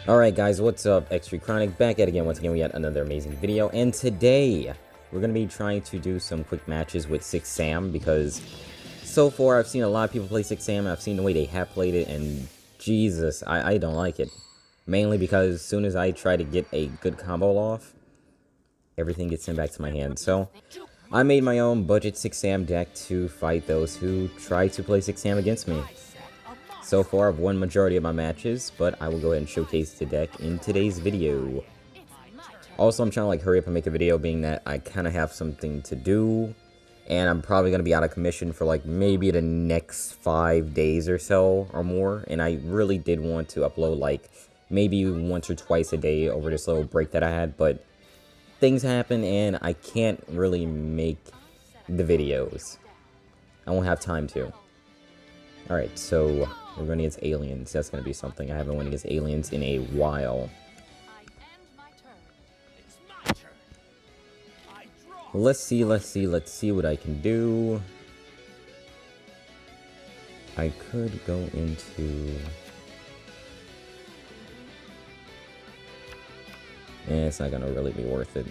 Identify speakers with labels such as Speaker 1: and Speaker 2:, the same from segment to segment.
Speaker 1: Alright guys, what's up? X3 Chronic back at again once again with yet another amazing video, and today we're going to be trying to do some quick matches with 6 Sam, because so far I've seen a lot of people play 6 Sam, and I've seen the way they have played it, and Jesus, I don't like it. Mainly because as soon as I try to get a good combo off, everything gets sent back to my hand. So I made my own budget 6 Sam deck to fight those who try to play 6 Sam against me. So far, I've won majority of my matches, but I will go ahead and showcase the deck in today's video. Also, I'm trying to hurry up and make a video, being that I kind of have something to do, and I'm probably going to be out of commission for maybe the next 5 days or so or more, and I really did want to upload maybe once or twice a day over this little break that I had, but things happen and I can't really make the videos. I won't have time to. Alright, so we're going against aliens. That's going to be something. I haven't won against aliens in a while. Let's see what I can do. I could go into... it's not going to really be worth it.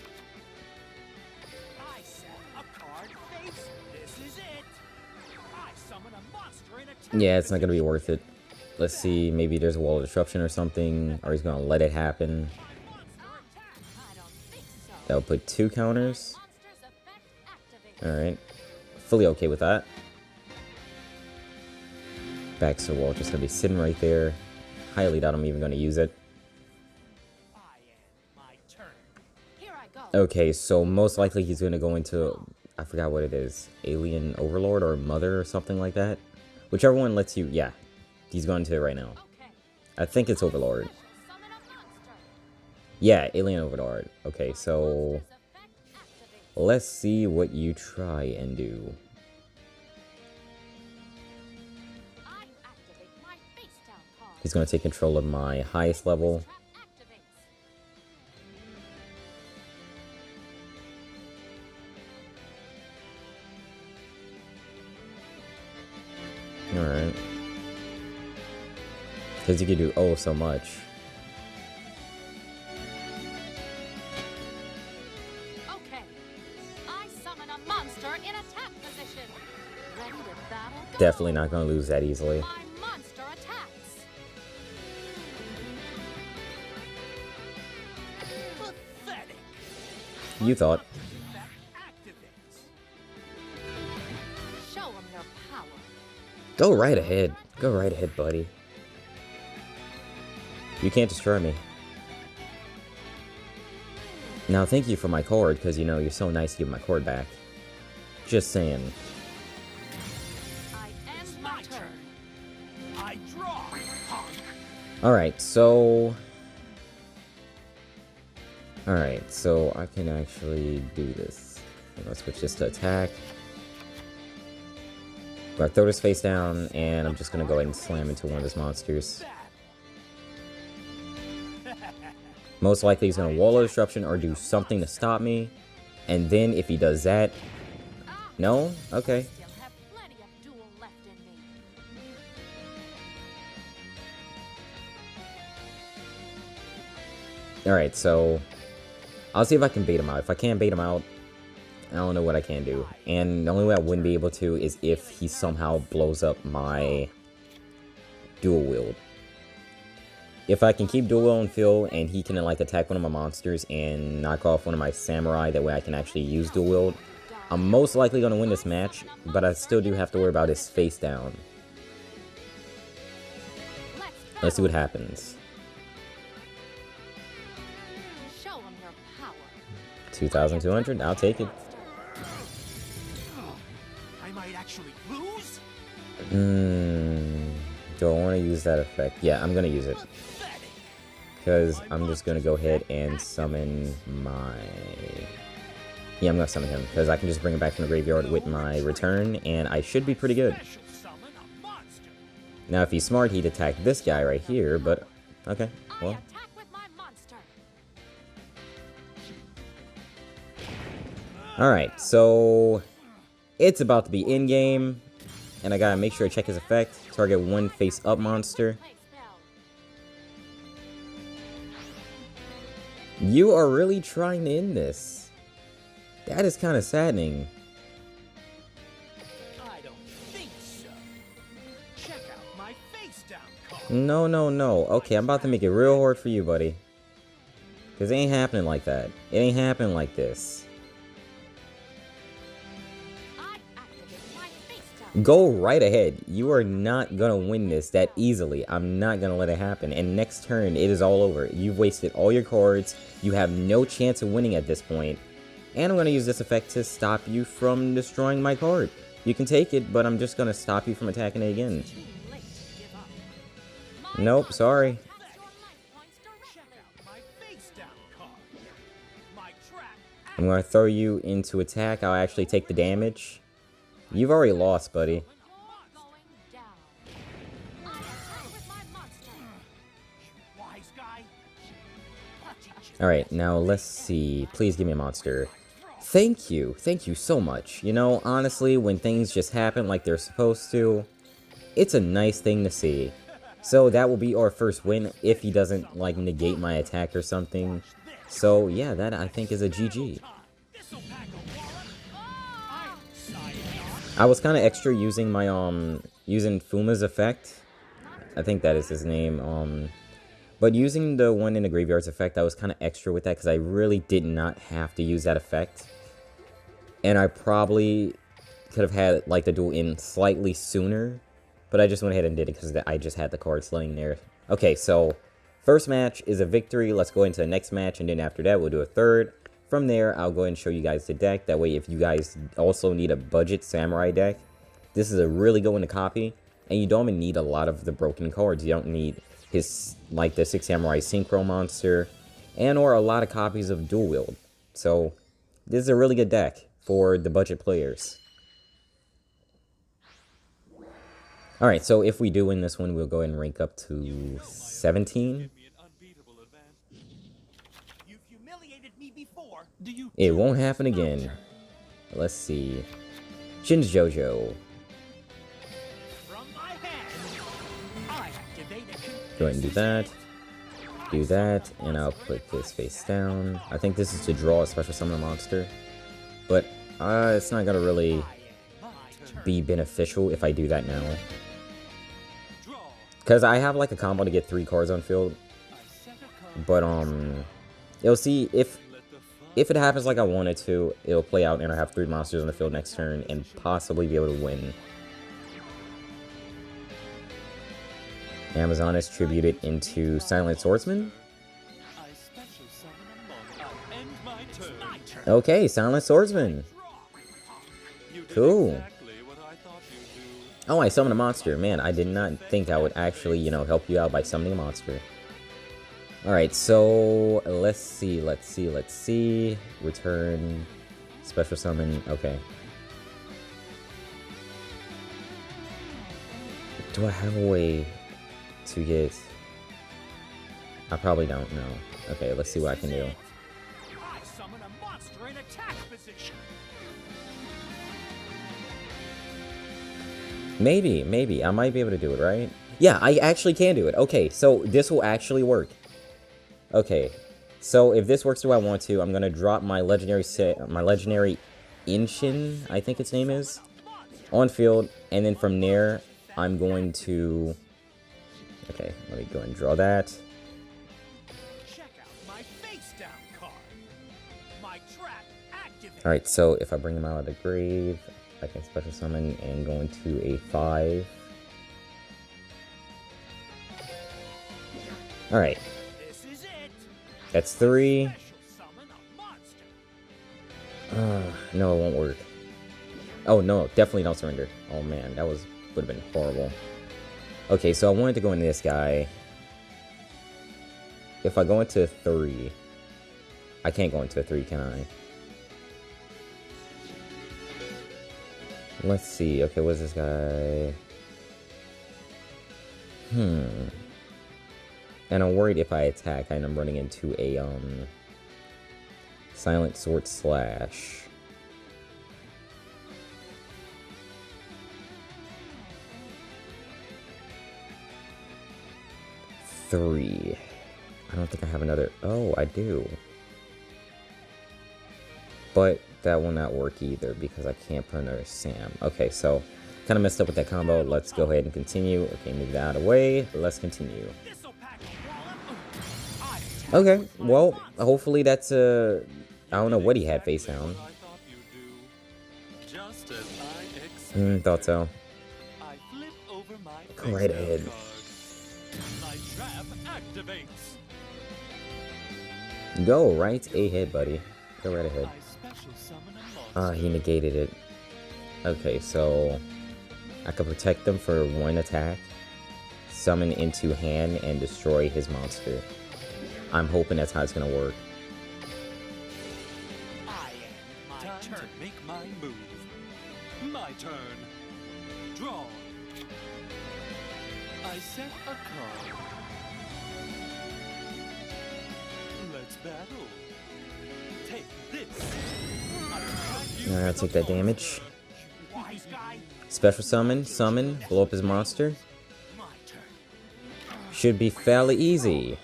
Speaker 1: Yeah, it's not going to be worth it. Let's see, maybe there's a wall of disruption or something, or he's going to let it happen. That'll put 2 counters. Alright. Fully okay with that. Baxter wall just going to be sitting right there. Highly doubt I'm even going to use it. Okay, so most likely he's going to go into, I forgot what it is, Alien Overlord or Mother or something like that. Whichever one lets you, yeah, he's going to it right now. I think it's Overlord. Yeah, Alien Overlord. Okay, so let's see what you try and do. He's going to take control of my highest level. Alright. Because you can do oh so much.
Speaker 2: Okay. I summon a monster in attack position. Ready to battle?
Speaker 1: Definitely not going to lose that easily.
Speaker 2: My monster attacks. Pathetic.
Speaker 1: You thought.
Speaker 2: Show them your power.
Speaker 1: Go right ahead. Go right ahead, buddy. You can't destroy me. Now, thank you for my cord, because, you're so nice to give my cord back. Just saying.
Speaker 2: I end my turn. I draw.
Speaker 1: Alright, so I can actually do this. I'm gonna switch this to attack. I'm gonna throw this face down, and I'm just gonna go ahead and slam into one of his monsters. Most likely he's gonna wall of disruption or do something to stop me. And then if he does that... No? Okay. Alright, so I'll see if I can bait him out. If I can't bait him out, I don't know what I can do. And the only way I wouldn't be able to is if he somehow blows up my dual wield. If I can keep dual wield and fill, and he can attack one of my monsters and knock off one of my samurai, that way I can actually use dual wield, I'm most likely going to win this match, but I still do have to worry about his face down. Let's see what happens. 2,200, I'll take it.
Speaker 3: I might actually lose?
Speaker 1: Do I want to use that effect? Yeah, I'm going to use it. Because I'm just going to go ahead and summon my... Yeah, I'm going to summon him. Because I can just bring him back from the graveyard with my return, and I should be pretty good. Now, if he's smart, he'd attack this guy right here, but... Okay, well... Alright, so... It's about to be in-game, and I gotta make sure I check his effect. Target one face-up monster. You are really trying to end this. That is kind of saddening.
Speaker 3: I don't think so. Check out my face down card.
Speaker 1: No, no, no. Okay, I'm about to make it real hard for you, buddy. Because it ain't happening like that. It ain't happening like this.
Speaker 2: I activate my face down.
Speaker 1: Go right ahead. You are not going to win this that easily. I'm not going to let it happen. And next turn, it is all over. You've wasted all your cards. You have no chance of winning at this point. And I'm going to use this effect to stop you from destroying my card. You can take it, but I'm just going to stop you from attacking it again.
Speaker 2: Too late to give up. My
Speaker 1: Nope,
Speaker 2: monster
Speaker 1: sorry.
Speaker 2: attacks your life points
Speaker 3: Check
Speaker 2: directly.
Speaker 3: out my face down card. My trap.
Speaker 1: I'm going to throw you into attack. I'll actually take the damage. You've already lost, buddy.
Speaker 2: Going down. I attack with my monster.
Speaker 3: Wise guy.
Speaker 1: Alright, now let's see. Please give me a monster. Thank you. Thank you so much. You know, honestly, when things just happen like they're supposed to, it's a nice thing to see. So that will be our first win if he doesn't, like, negate my attack or something. So, yeah, that I think is a GG.
Speaker 3: This'll pack a wallop. I'm sayonara.
Speaker 1: I was kind of extra using my, using Fuma's effect. I think that is his name, But using the one in the graveyard's effect, I was kind of extra with that because I really did not have to use that effect. And I probably could have had, like, the duel in slightly sooner. But I just went ahead and did it because I just had the cards laying there. Okay, so first match is a victory. Let's go into the next match, and then after that, we'll do a third. From there, I'll go ahead and show you guys the deck. That way, if you guys also need a budget samurai deck, this is a really good one to copy. And you don't even need a lot of the broken cards. You don't need his, like, the 6 Samurai Synchro monster, and or a lot of copies of Dual Wield. So, this is a really good deck for the budget players. Alright, so if we do win this one, we'll go ahead and rank up to 17.
Speaker 3: You've humiliated me before. Do you?
Speaker 1: It won't happen again. Let's see. Yugioh.
Speaker 3: From my hand, I activate a
Speaker 1: Go ahead and do that. Do that, and I'll put this face down. I think this is to draw a special summon monster. But it's not gonna really be beneficial if I do that now. Because I have like a combo to get 3 cards on field. But you'll see if it happens like I wanted to, it'll play out and I have 3 monsters on the field next turn and possibly be able to win. Amazon is tributed into Silent Swordsman. Okay, Silent Swordsman. Cool. Oh, I summoned a monster. Man, I did not think I would actually, you know, help you out by summoning a monster. Alright, so let's see. Return. Special summon. Okay. Do I have a way to get... I probably don't know. Okay, let's see what I can do.
Speaker 3: I summon a monster in attack position.
Speaker 1: Maybe. I might be able to do it, right? Yeah, I actually can do it. Okay, so this will actually work. Okay, so if this works the way I want to, I'm gonna drop my legendary Inshin, I think its name is, on field, and then from there, I'm going to... Okay, let me go and draw that.
Speaker 3: Check out my face down card. My trap activated.
Speaker 1: Alright, so if I bring him out of the grave, I can special summon and go into a 5. Alright,
Speaker 3: This is it.
Speaker 1: that's 3.
Speaker 3: Special summon a monster.
Speaker 1: No, it won't work. Oh, no, definitely don't surrender. Oh, man, that would have been horrible. Okay, so I wanted to go into this guy. If I go into 3... I can't go into 3, can I? Let's see. Okay, what's this guy? And I'm worried if I attack, and I'm running into a, Silent Sword Slash. I don't think I have another... Oh, I do. But that will not work either because I can't put another Sam. Okay, so kind of messed up with that combo. Let's go ahead and continue. Okay, move that out of the way. Let's continue. Okay, well, hopefully that's a... I don't know what he had face down. Thought so. Go right ahead. Go right ahead, buddy. Go right ahead. He negated it. Okay, so I can protect them for one attack, summon into hand, and destroy his monster. I'm hoping that's how it's gonna work.
Speaker 3: My turn. Make my move. My turn. Draw. I set a card. Let's battle. Take this.
Speaker 1: I'll take that damage. Special summon, blow up his monster. Should be fairly easy.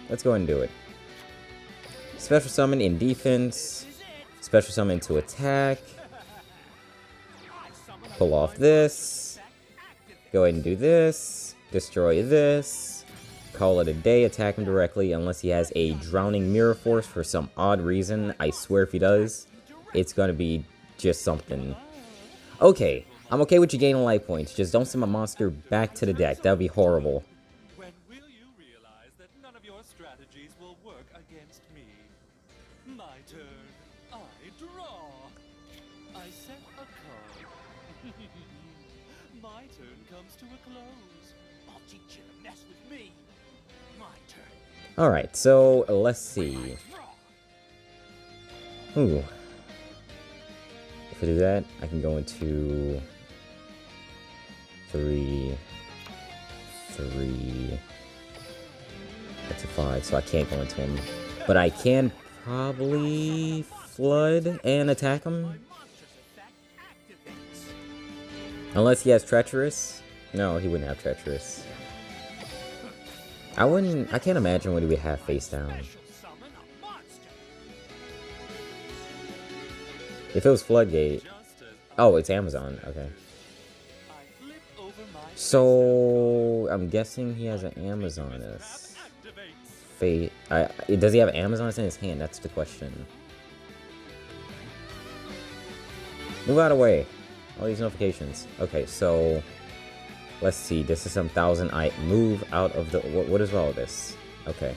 Speaker 1: Let's go ahead and do it. Special summon in defense. Special summon to attack. Pull off this. Go ahead and do this. Destroy this. Call it a day. Attack him directly unless he has a drowning mirror force for some odd reason. I swear if he does, it's gonna be just something. Okay, I'm okay with you gaining life points. Just don't send my monster back to the deck. That would be horrible.
Speaker 3: When will you realize that none of your strategies will work against me? My turn. I draw. I set a card. My turn comes to a close. I'll teach you to mess with me. My turn.
Speaker 1: Alright, so let's see. Ooh. If I do that, I can go into 3. That's a 5, so I can't go into him. But I can probably flood and attack him. Unless he has treacherous. No, he wouldn't have treacherous. I can't imagine what he would have face down. If it was Floodgate... Oh, it's Amazon. Okay. So... I'm guessing he has an Amazoness. Fate... does he have Amazoness in his hand? That's the question. Move out of the way. All these notifications. Okay, so... Let's see. This is some 1,000... Move out of the... What is all this? Okay.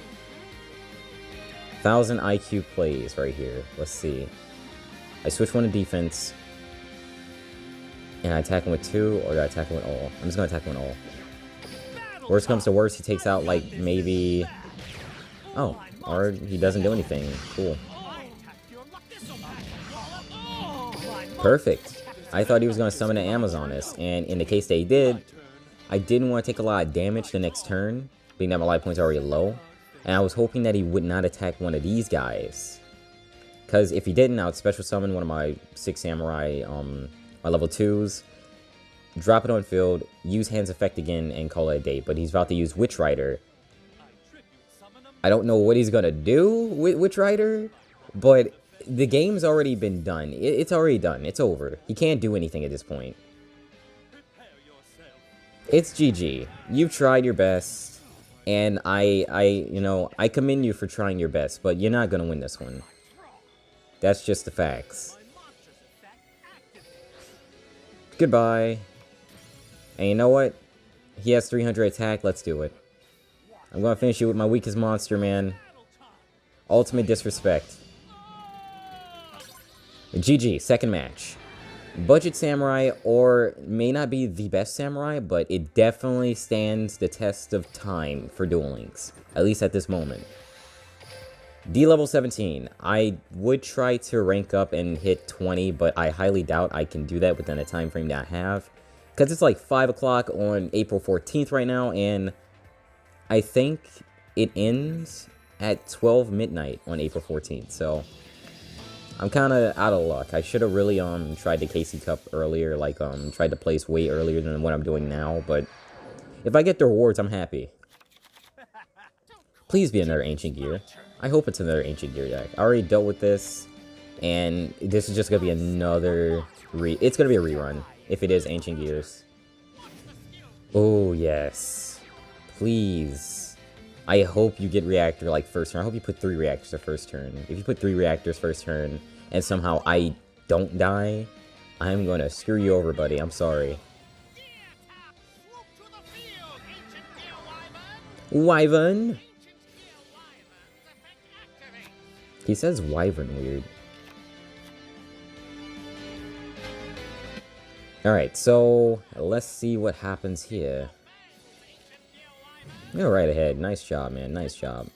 Speaker 1: 1,000 IQ plays right here. Let's see. I switch one to defense, and I attack him with 2, or do I attack him with all? I'm just gonna attack him with all. Worst comes to worst, he takes out, like, maybe... Oh, or he doesn't do anything. Cool. Perfect. I thought he was gonna summon an Amazoness, and in the case that he did, I didn't want to take a lot of damage the next turn, being that my life points are already low, and I was hoping that he would not attack one of these guys. Because if he didn't, I would special summon one of my 6 samurai, my level 2s, drop it on field, use Hand's Effect again, and call it a day. But he's about to use Witch Rider. I don't know what he's gonna do with Witch Rider, but the game's already been done. It's already done. It's over. He can't do anything at this point. It's GG. You've tried your best, and I commend you for trying your best, but you're not gonna win this one. That's just the facts. Goodbye. And you know what? He has 300 attack. Let's do it. I'm gonna finish you with my weakest monster, man. Ultimate disrespect. GG. Second match. Budget samurai, or may not be the best samurai, but it definitely stands the test of time for Duel Links. At least at this moment. D level 17. I would try to rank up and hit 20, but I highly doubt I can do that within the time frame that I have. Because it's like 5 o'clock on April 14th right now, and I think it ends at 12 midnight on April 14th, so I'm kind of out of luck. I should have really tried the KC Cup earlier, like tried to place way earlier than what I'm doing now, but if I get the rewards, I'm happy. Please be another Ancient Gear. I hope it's another Ancient Gear deck. I already dealt with this, and this is just gonna be another it's gonna be a rerun if it is Ancient Gears. Oh yes, please. I hope you get reactor like first turn. I hope you put 3 reactors the first turn. If you put 3 reactors first turn, and somehow I don't die, I'm gonna screw you over, buddy. I'm sorry. Wyvern. He says wyvern weird. Alright, so let's see what happens here. Go right ahead. Nice job, man. Nice job.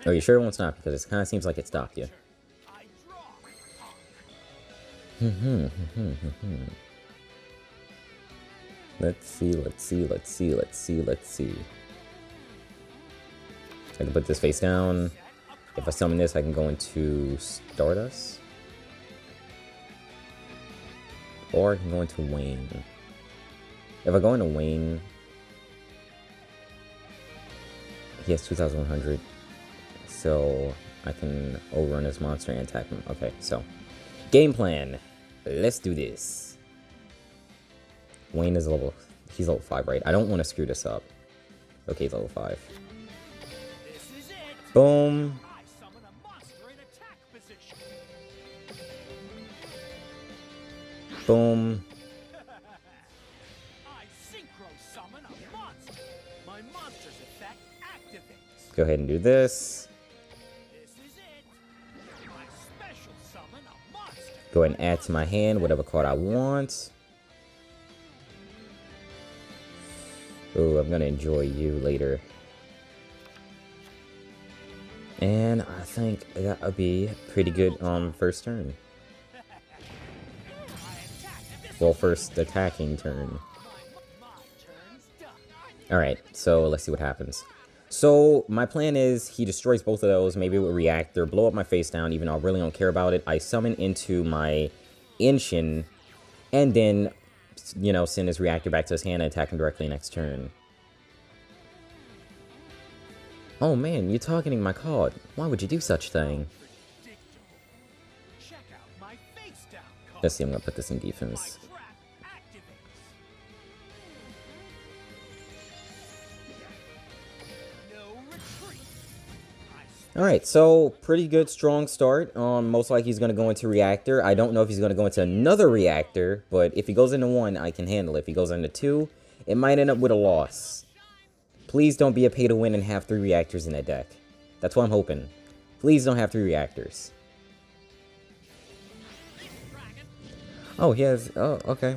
Speaker 1: Are you sure it won't stop? Because it kind of seems like it stopped you. Let's see, let's see, let's see, let's see, let's see. I can put this face down. If I summon this, I can go into Stardust. Or I can go into Wayne. If I go into Wayne, he has 2,100. So I can overrun his monster and attack him. Okay, so game plan. Let's do this. Wayne is he's level 5, right? I don't want to screw this up. Okay, he's level 5. Boom. Boom. Go ahead and do this. Go ahead and add to my hand whatever card I want. Oh, I'm gonna enjoy you later. And I think that'll be pretty good on first turn. Well, first attacking turn. Alright, so let's see what happens. So, my plan is he destroys both of those, maybe with reactor, blow up my face down, even though I really don't care about it. I summon into my Inshin, and then, you know, send his reactor back to his hand and attack him directly next turn. Oh man, you're targeting my card. Why would you do such a thing? Let's see, I'm gonna put this in defense. Alright, so pretty good, strong start. Most likely he's going to go into reactor. I don't know if he's going to go into another reactor, but if he goes into 1, I can handle it. If he goes into 2, it might end up with a loss. Please don't be a pay-to-win and have 3 reactors in that deck. That's what I'm hoping. Please don't have 3 reactors. Oh, he has... Oh, okay.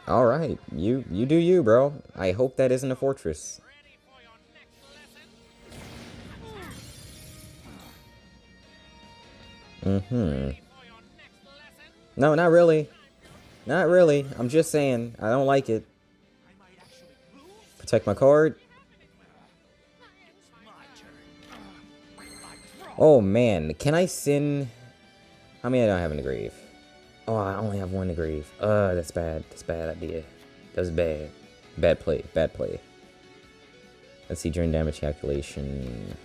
Speaker 1: Alright, you do you, bro. I hope that isn't a fortress. No, not really. Not really. I'm just saying. I don't like it. Protect my card. Oh, man. Can I send... How many do I have in the grave? Oh, I only have 1 in the grave. That's bad. That's a bad idea. That's bad. Bad play. Bad play. Let's see. During damage calculation...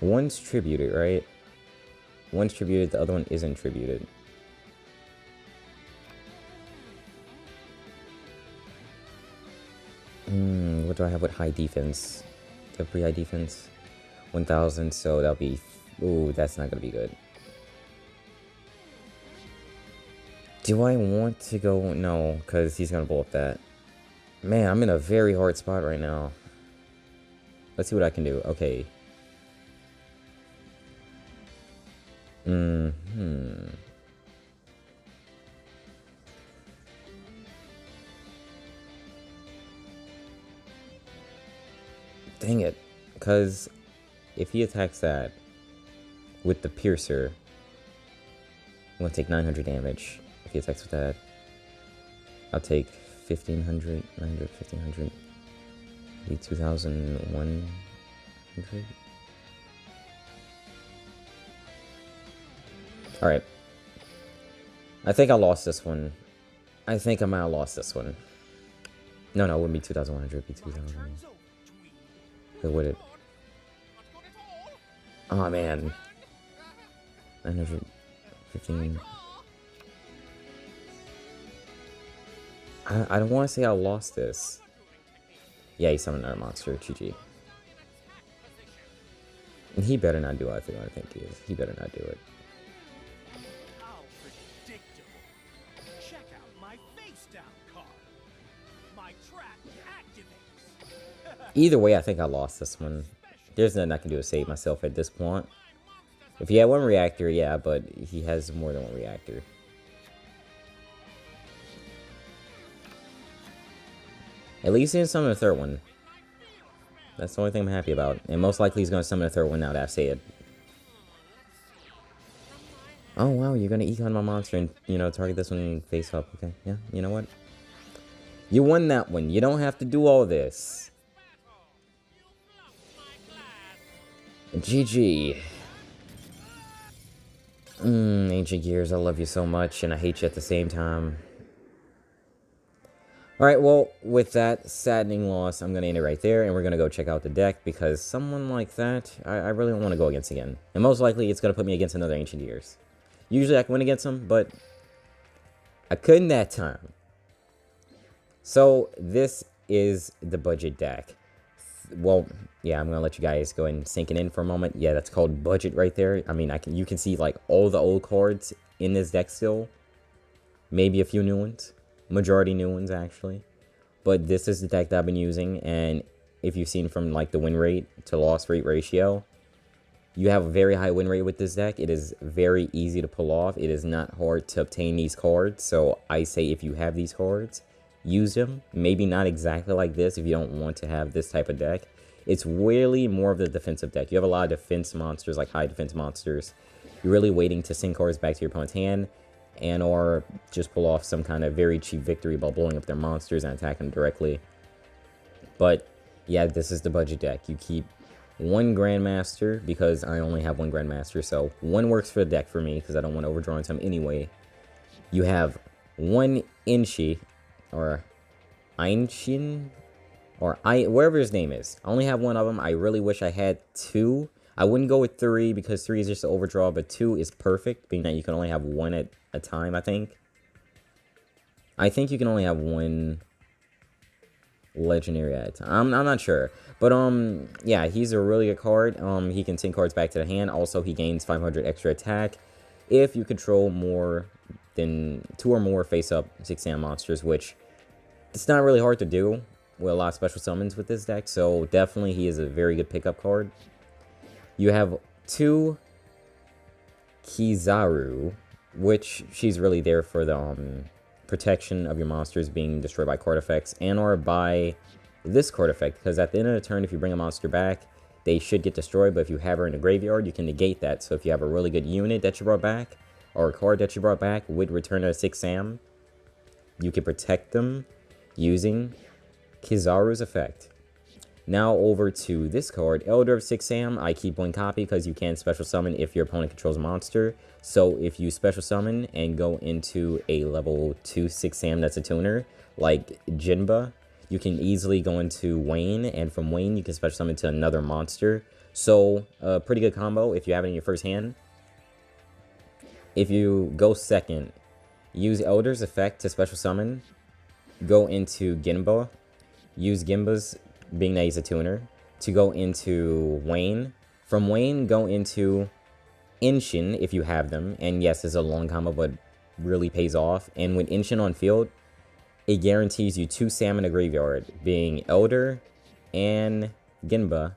Speaker 1: One's tributed, right? One's tributed, the other one isn't tributed. What do I have with high defense? Do I have pretty high defense? 1,000, so that'll be... Ooh, that's not gonna be good. Do I want to go... No, because he's gonna blow up that. Man, I'm in a very hard spot right now. Let's see what I can do. Okay. Dang it. Because if he attacks that with the piercer, I'm going to take 900 damage. If he attacks with that, I'll take 1,500, 900, 1,500, maybe 2,100. Alright. I think I lost this one. I think I might have lost this one. No, it wouldn't be 2,100. It'd be 2,000. Wait, would it? Oh, man. 915. I don't want to say I lost this. Yeah, he summoned another monster. GG. And he better not do what I think he is. He better not do it.
Speaker 3: How predictable. Check out my face down card. My trap activates.
Speaker 1: Either way, I think I lost this one. There's nothing I can do to save myself at this point. If he had one reactor, yeah, but he has more than one reactor. At least he didn't summon a third one. That's the only thing I'm happy about. And most likely he's going to summon a third one now that I've said. Oh, wow, you're going to econ my monster and, you know, target this one face up. Okay, yeah, you know what? You won that one. You don't have to do all this. GG. Ancient Gears, I love you so much, and I hate you at the same time. Alright, well, with that saddening loss, I'm going to end it right there, and we're going to go check out the deck, because someone like that, I really don't want to go against again. And most likely, it's going to put me against another Ancient Gears. Usually, I can win against him, but I couldn't that time. So, this is the budget deck. Well, yeah, I'm going to let you guys go ahead and sink it in for a moment. Yeah, that's called budget right there. I mean, you can see, like, all the old cards in this deck still. Maybe a few new ones. Majority new ones, actually. But this is the deck that I've been using, and if you've seen from, like, the win rate to loss rate ratio, you have a very high win rate with this deck. It is very easy to pull off. It is not hard to obtain these cards, so I say if you have these cards, use them. Maybe not exactly like this if you don't want to have this type of deck. It's really more of the defensive deck. You have a lot of defense monsters, like high defense monsters. You're really waiting to send cards back to your opponent's hand, and or just pull off some kind of very cheap victory by blowing up their monsters and attacking them directly. But yeah, this is the budget deck. You keep one Grandmaster, because I only have one Grandmaster, so one works for the deck for me, because I don't want to overdraw into him anyway. You have one Inchi, or Einchin, or wherever his name is. I only have one of them. I really wish I had two. I wouldn't go with 3 because 3 is just an overdraw, but 2 is perfect, being that you can only have one at a time, I think. I think you can only have one legendary at a time. I'm not sure. But, yeah, he's a really good card. He can send cards back to the hand. Also, he gains 500 extra attack if you control more than 2 or more face-up 6-am monsters, which it's not really hard to do with a lot of special summons with this deck. So, definitely, he is a very good pickup card. You have 2 Kizaru, which she's really there for the protection of your monsters being destroyed by card effects and or by this card effect, because at the end of the turn, if you bring a monster back, they should get destroyed, but if you have her in the graveyard, you can negate that. So if you have a really good unit that you brought back, or a card that you brought back with return to 6-am, you can protect them using Kizaru's effect. Now over to this card, Elder of 6-am. I keep one copy because you can special summon if your opponent controls a monster. So if you special summon and go into a level 2 6-am that's a tuner, like Jinba, you can easily go into Wayne, and from Wayne you can special summon to another monster. So a pretty good combo if you have it in your first hand. If you go second, use Elder's effect to special summon, go into Ginba, use Ginba's, being that he's a tuner, to go into Wayne. From Wayne, go into Inshin if you have them. And yes, it's a long combo, but really pays off. And with Inshin on field, it guarantees you 2 Sam in the graveyard, being Elder and Ginba.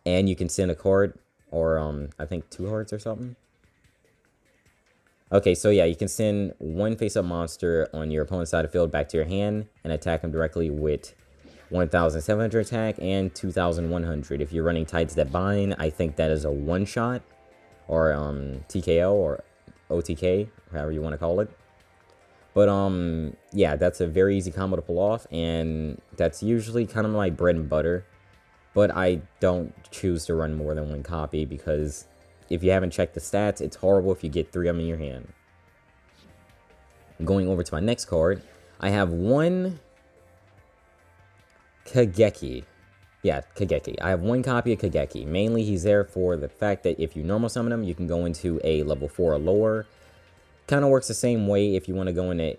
Speaker 1: And you can send a card, or I think 2 hearts or something. Okay, so yeah, you can send 1 face-up monster on your opponent's side of the field back to your hand and attack them directly with 1,700 attack and 2,100. If you're running Tides That Bind, I think that is a one-shot, or TKO, or OTK, however you want to call it. But yeah, that's a very easy combo to pull off, and that's usually kind of my bread and butter. But I don't choose to run more than 1 copy, because if you haven't checked the stats, it's horrible if you get 3 of them in your hand. Going over to my next card, I have one Kageki. Yeah, Kageki. I have one copy of Kageki. Mainly, he's there for the fact that if you normal summon him, you can go into a level 4 or lower. Kind of works the same way if you want to go into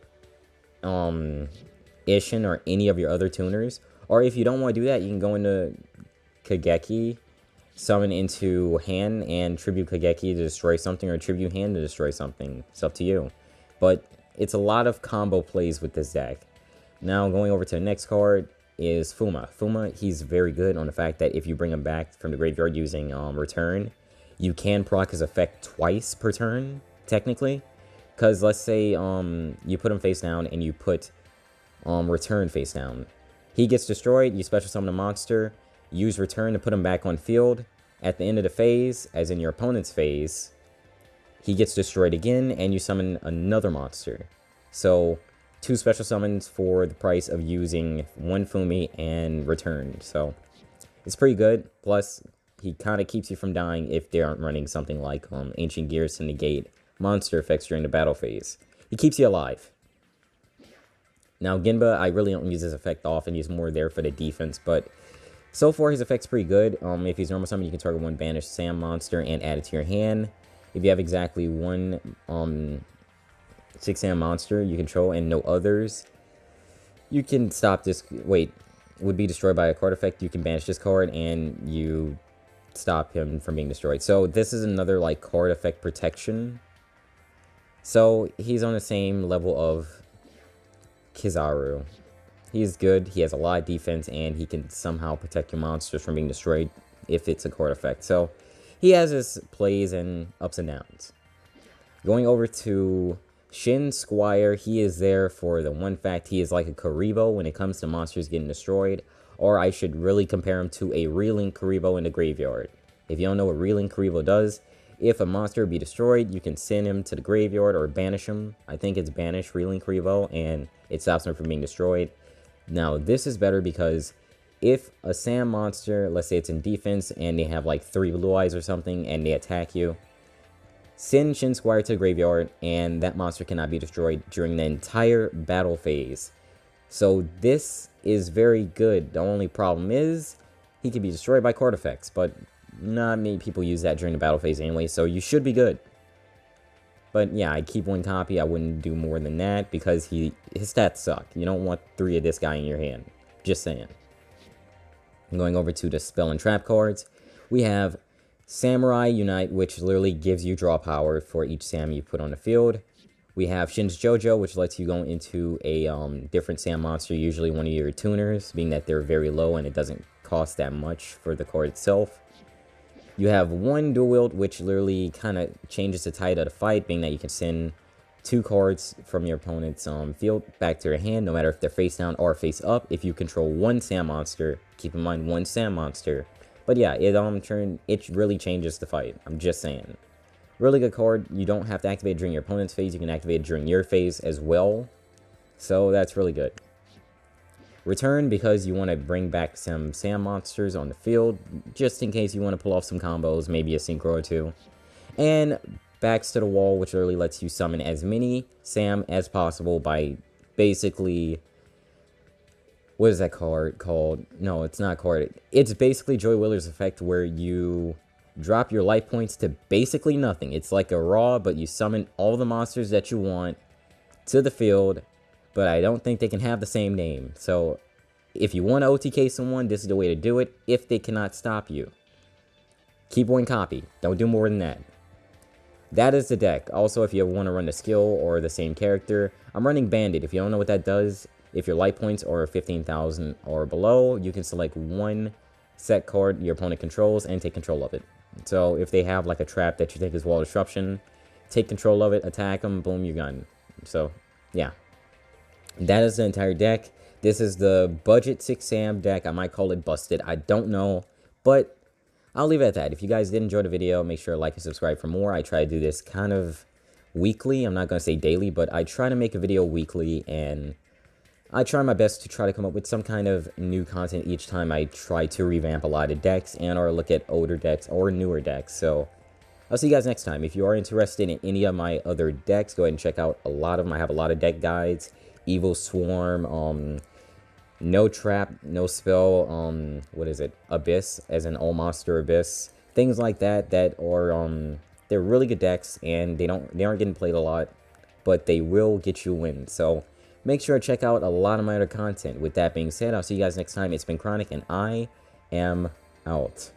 Speaker 1: Ishin or any of your other tuners. Or if you don't want to do that, you can go into Kageki, summon into hand, and tribute Kageki to destroy something, or tribute hand to destroy something. It's up to you. But it's a lot of combo plays with this deck. Now, going over to the next card is Fuma. Fuma, he's very good on the fact that if you bring him back from the graveyard using return, you can proc his effect twice per turn, technically. Because let's say you put him face down and you put return face down. He gets destroyed, you special summon a monster, use return to put him back on field. At the end of the phase, as in your opponent's phase, he gets destroyed again, and you summon another monster. So, 2 special summons for the price of using 1 Fumi and return. So, it's pretty good. Plus, he kind of keeps you from dying if they aren't running something like Ancient Gears to negate monster effects during the battle phase. He keeps you alive. Now, Genba, I really don't use his effect often. He's more there for the defense, but so far his effect's pretty good. If he's normal summon, you can target 1 banished Sam monster and add it to your hand. If you have exactly 1 6 Sam monster you control and no others, you can stop this. Wait, would be destroyed by a card effect. You can banish this card and you stop him from being destroyed. So this is another like card effect protection. So he's on the same level of Kizaru. He's good, he has a lot of defense, and he can somehow protect your monsters from being destroyed if it's a card effect. So he has his plays and ups and downs. Going over to Shin Squire, he is there for the one fact he is like a Karibo when it comes to monsters getting destroyed. Or I should really compare him to a Reeling Karibo in the graveyard. If you don't know what Reeling Karibo does, if a monster be destroyed, you can send him to the graveyard or banish him. I think it's banish Reeling Karibo, and it stops him from being destroyed. Now, this is better because if a Sam monster, let's say it's in defense, and they have like 3 blue eyes or something, and they attack you, send Shin Squire to the graveyard, and that monster cannot be destroyed during the entire battle phase. So this is very good. The only problem is, he can be destroyed by card effects, but not many people use that during the battle phase anyway, so you should be good. But yeah, I keep 1 copy. I wouldn't do more than that because his stats suck. You don't want 3 of this guy in your hand. Just saying. Going over to the spell and trap cards, we have Samurai Unite, which literally gives you draw power for each Sam you put on the field. We have Shin's Jojo, which lets you go into a different Sam monster, usually one of your tuners, being that they're very low and it doesn't cost that much for the card itself. You have 1 Dual Wield, which literally kind of changes the tide of the fight, being that you can send 2 cards from your opponent's field back to your hand, no matter if they're face down or face up. If you control 1 Sam monster, keep in mind 1 Sam monster. But yeah, it really changes the fight. I'm just saying. Really good card. You don't have to activate it during your opponent's phase. You can activate it during your phase as well. So that's really good. Return, because you want to bring back some Sam monsters on the field, just in case you want to pull off some combos, maybe a synchro or 2. And Backs to the Wall, which really lets you summon as many Sam as possible by basically... What is that card called? No, it's not card. It's basically Joy Willer's effect, where you drop your life points to basically nothing. It's like a Raw, but you summon all the monsters that you want to the field. But I don't think they can have the same name. So, if you want to OTK someone, this is the way to do it, if they cannot stop you. Keep 1 copy. Don't do more than that. That is the deck. Also, if you want to run the skill or the same character, I'm running Bandit. If you don't know what that does, if your life points are 15,000 or below, you can select 1 set card your opponent controls and take control of it. So, if they have like a trap that you think is Wall Disruption, take control of it, attack them, boom, you're done. So, yeah. That is the entire deck. This is the budget 6 Sam deck. I might call it busted. I don't know. But I'll leave it at that. If you guys did enjoy the video, make sure to like and subscribe for more. I try to do this kind of weekly. I'm not going to say daily, but I try to make a video weekly. And I try my best to try to come up with some kind of new content each time I try to revamp a lot of decks and or look at older decks or newer decks. So I'll see you guys next time. If you are interested in any of my other decks, go ahead and check out a lot of them. I have a lot of deck guides Evil Swarm, No Trap, No Spell, what is it? Abyss, as an All Monster Abyss. Things like that are, they're really good decks, and they aren't getting played a lot, but they will get you a win. So make sure to check out a lot of my other content. With that being said, I'll see you guys next time. It's been Chronic, and I am out.